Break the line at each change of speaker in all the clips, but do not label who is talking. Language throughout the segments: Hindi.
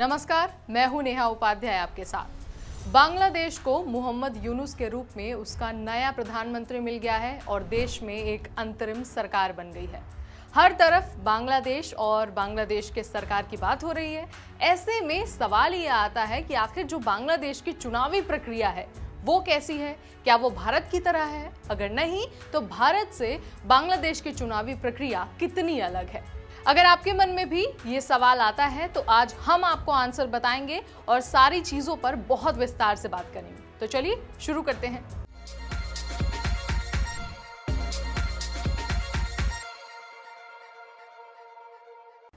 नमस्कार, मैं हूं नेहा उपाध्याय आपके साथ। बांग्लादेश को मोहम्मद यूनुस के रूप में उसका नया प्रधानमंत्री मिल गया है और देश में एक अंतरिम सरकार बन गई है। हर तरफ बांग्लादेश और बांग्लादेश के सरकार की बात हो रही है। ऐसे में सवाल ये आता है कि आखिर जो बांग्लादेश की चुनावी प्रक्रिया है वो कैसी है? क्या वो भारत की तरह है? अगर नहीं तो भारत से बांग्लादेश की चुनावी प्रक्रिया कितनी अलग है? अगर आपके मन में भी ये सवाल आता है तो आज हम आपको आंसर बताएंगे और सारी चीजों पर बहुत विस्तार से बात करेंगे। तो चलिए शुरू करते हैं।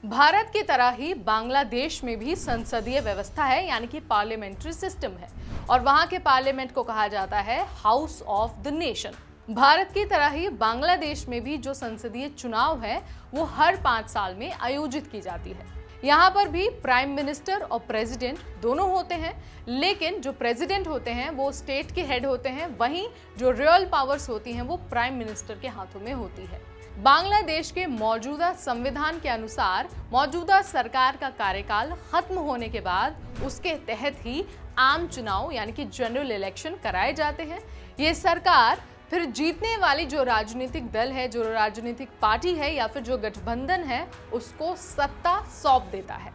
भारत की तरह ही बांग्लादेश में भी संसदीय व्यवस्था है, यानी कि पार्लियामेंट्री सिस्टम है और वहां के पार्लियामेंट को कहा जाता है house of the nation. Bharat की तरह ही बांग्लादेश में भी जो संसदीय चुनाव है वो हर 5 साल में आयोजित की जाती है। यहाँ पर भी प्राइम मिनिस्टर और प्रेसिडेंट दोनों होते हैं, लेकिन जो प्रेसिडेंट होते हैं वो स्टेट के हेड होते हैं, वहीं जो रॉयल पावर्स होती हैं वो प्राइम मिनिस्टर के हाथों में होती है। बांग्लादेश के मौजूदा संविधान के अनुसार मौजूदा सरकार का कार्यकाल खत्म होने के बाद उसके तहत ही आम चुनाव यानी कि जनरल इलेक्शन कराए जाते हैं। ये सरकार फिर जीतने वाली जो राजनीतिक दल है, जो राजनीतिक पार्टी है या फिर जो गठबंधन है, उसको सत्ता सौंप देता है।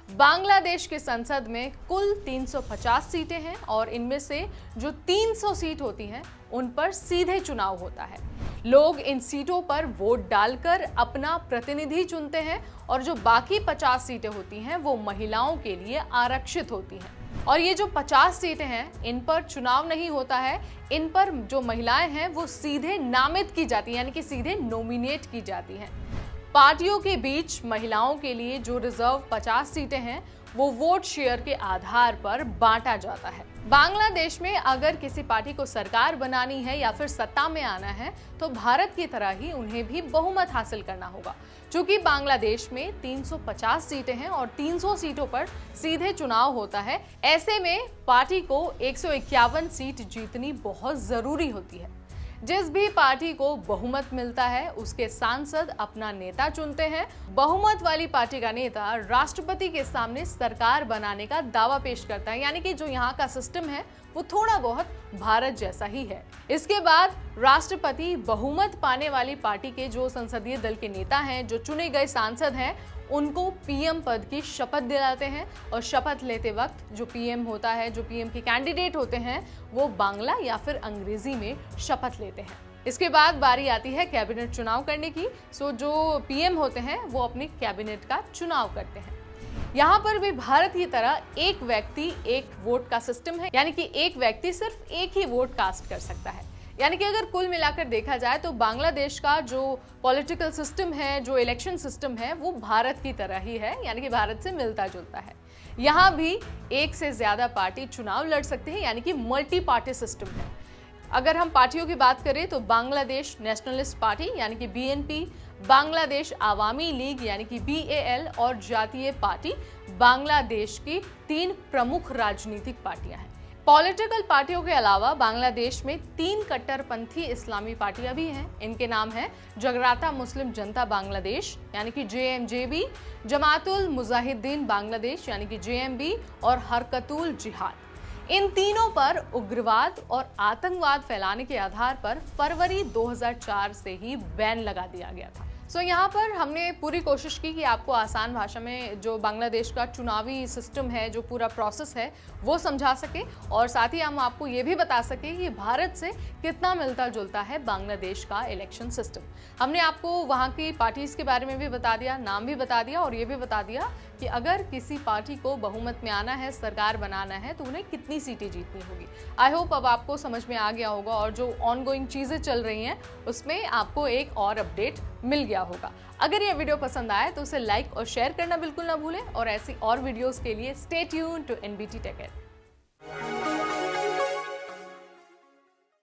बांग्लादेश के संसद में कुल 350 सीटें हैं और इनमें से जो 300 सीट होती हैं उन पर सीधे चुनाव होता है। लोग इन सीटों पर वोट डालकर अपना प्रतिनिधि चुनते हैं और जो बाकी 50 सीटें होती हैं वो महिलाओं के लिए आरक्षित होती हैं। और ये जो 50 सीटें हैं इन पर चुनाव नहीं होता है, इन पर जो महिलाएं हैं वो सीधे नामित की जाती हैं, यानी कि सीधे नॉमिनेट की जाती हैं। पार्टियों के बीच महिलाओं के लिए जो रिजर्व 50 सीटें हैं वो वोट शेयर के आधार पर बांटा जाता है। बांग्लादेश में अगर किसी पार्टी को सरकार बनानी है या फिर सत्ता में आना है तो भारत की तरह ही उन्हें भी बहुमत हासिल करना होगा। चूंकि बांग्लादेश में 350 सीटें हैं और 300 सीटों पर सीधे चुनाव होता है, ऐसे में पार्टी को 151 सीट जीतनी बहुत जरूरी होती है। जिस भी पार्टी को बहुमत मिलता है उसके सांसद अपना नेता चुनते हैं। बहुमत वाली पार्टी का नेता राष्ट्रपति के सामने सरकार बनाने का दावा पेश करता है, यानी कि जो यहाँ का सिस्टम है वो थोड़ा बहुत भारत जैसा ही है। इसके बाद राष्ट्रपति बहुमत पाने वाली पार्टी के जो संसदीय दल के नेता हैं, जो चुने गए सांसद हैं, उनको पीएम पद की शपथ दिलाते हैं और शपथ लेते वक्त जो पीएम होता है, जो पीएम के कैंडिडेट होते हैं, वो बांग्ला या फिर अंग्रेजी में शपथ लेते हैं। इसके बाद बारी आती है कैबिनेट चुनाव करने की। जो पीएम होते हैं वो अपने कैबिनेट का चुनाव करते हैं। यहाँ पर भी भारत की तरह एक व्यक्ति एक वोट का सिस्टम है, यानी कि एक व्यक्ति सिर्फ एक ही वोट कास्ट कर सकता है। यानी कि अगर कुल मिलाकर देखा जाए तो बांग्लादेश का जो पॉलिटिकल सिस्टम है, जो इलेक्शन सिस्टम है, वो भारत की तरह ही है, यानी कि भारत से मिलता जुलता है। यहाँ भी एक से ज्यादा पार्टी चुनाव लड़ सकते हैं, यानी कि मल्टी पार्टी सिस्टम है। अगर हम पार्टियों की बात करें तो बांग्लादेश नेशनलिस्ट पार्टी यानी कि बीएनपी, बांग्लादेश आवामी लीग यानी कि बीएएल और जातीय पार्टी बांग्लादेश की 3 प्रमुख राजनीतिक पार्टियां हैं। पॉलिटिकल पार्टियों के अलावा बांग्लादेश में 3 कट्टरपंथी इस्लामी पार्टियां भी हैं। इनके नाम हैं जगराता मुस्लिम जनता बांग्लादेश यानी कि जेएमजेबी, जमातुल मुजाहिदीन बांग्लादेश यानी कि जेएमबी और हरकतुल जिहाद। इन तीनों पर उग्रवाद और आतंकवाद फैलाने के आधार पर फरवरी 2004 से ही बैन लगा दिया गया था। यहाँ पर हमने पूरी कोशिश की कि आपको आसान भाषा में जो बांग्लादेश का चुनावी सिस्टम है, जो पूरा प्रोसेस है, वो समझा सके और साथ ही हम आपको ये भी बता सके कि भारत से कितना मिलता जुलता है बांग्लादेश का इलेक्शन सिस्टम। हमने आपको वहाँ की पार्टीज के बारे में भी बता दिया, नाम भी बता दिया और ये भी बता दिया कि अगर किसी पार्टी को बहुमत में आना है, सरकार बनाना है, तो उन्हें कितनी सीटें जीतनी होगी। आई होप अब आपको समझ में आ गया होगा और जो ऑनगोइंग चीज़ें चल रही हैं उसमें आपको एक और अपडेट मिल गया होगा। अगर ये वीडियो पसंद आए तो उसे लाइक और शेयर करना बिल्कुल ना भूलें और ऐसी और वीडियोस के लिए stay tuned to NBT tech add.